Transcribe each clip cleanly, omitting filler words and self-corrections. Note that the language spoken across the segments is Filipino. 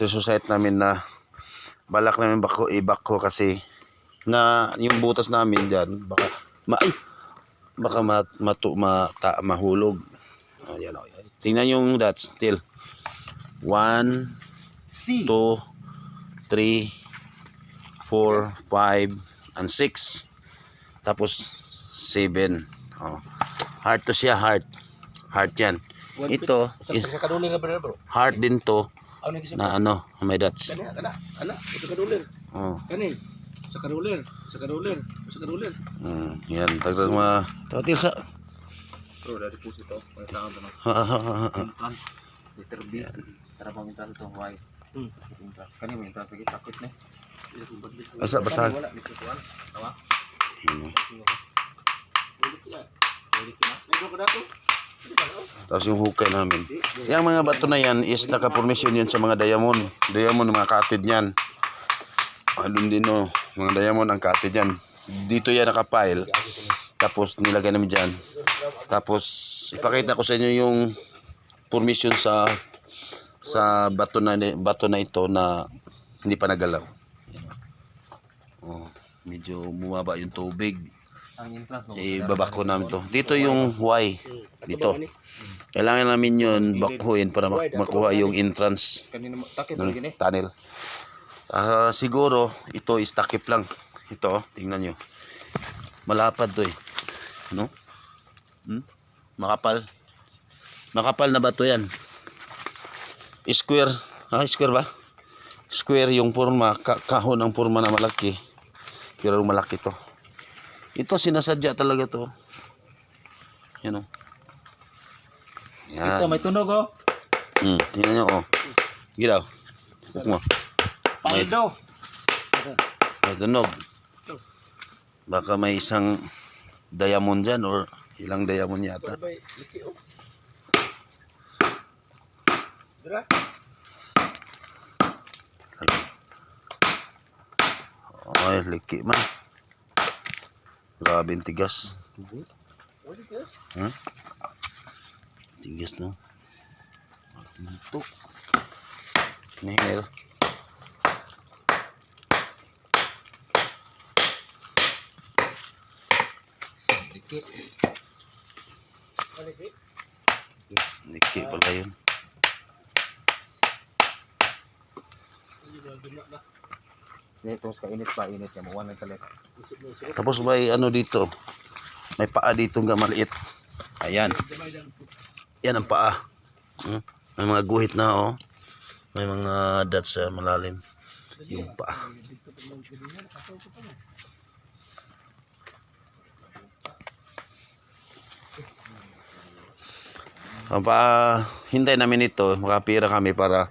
treasure site namin na balak namin i-backho kasi na yung butas namin diyan baka mahulog. Ayan, okay. Tingnan yung dots still. 1 2 3 4 5 and 6. Tapos 7. Oh. Heart to siya, heart. Heart yan. Ito is heart din to na ano, may dots. Ana, ito kadulir. Oh. Kani, sa kadulir. Yan, tagdag mga tatil sa. Bro, dari puso to. May tangan to. Trans, liter B. Cara paminta to white. Kani mo intas lagi takut nih. Basa. Wala dito tuan. Tawa. Tapos yung hukay namin. Yung mga bato na yan is naka-formation yun sa mga diamond. Diamond, mga katid yan. Doon din o, mga diamond ang katid yan. Dito yan nakapile. Tapos nilagay namin dyan. Tapos ipakita ko sa inyo yung formation sa bato na ito na hindi pa nagalaw. Oh, medyo bumaba yung tubig. Babako namin to. Dito yung Y. Dito. Kailangan namin yun bakhuin para makuha yung entrance ng tunnel. Siguro ito is takip lang. Ito, tingnan nyo. Malapad to eh. No? Makapal. Makapal na ba to yan? Square. Square ba? Square yung forma. Kahon ang forma na malaki. Pero malaki to. Ito sinasadya talaga to. Yan o. Yan. Ito may tunog oh. Tingnan nyo oh. Gidaw. Hook mo. Paldo. May tunog. Baka may isang diamond dyan or ilang diamond yata. Ay, liki man. Grabe yung tigas. Tigas no. Ito. Nihil. Liki pala yun. Terus kainit pa, init niya. Mawan ng talit. Tapos may ano dito. May paa dito nga maliit. Ayan. Yan ang paa. May mga guhit na oh. May mga dots sa malalim. Yung paa. Hintay namin ito. Makapira kami para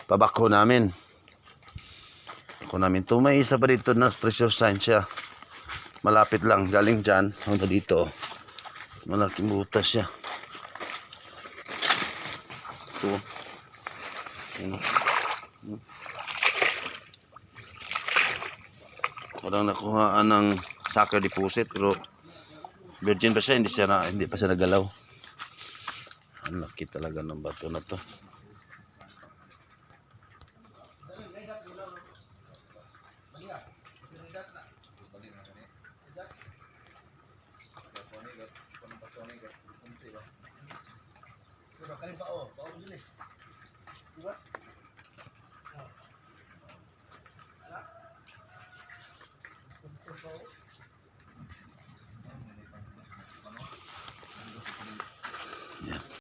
pabakho namin. Namin to. May isa pa dito na treasure site siya. Malapit lang. Galing dyan. Hanggang dito. Malaking butas siya. Ito. Parang nakuhaan ng sucker deposit pero virgin pa siya. Hindi pa siya nagalaw. Ang laki talaga ng bato na to.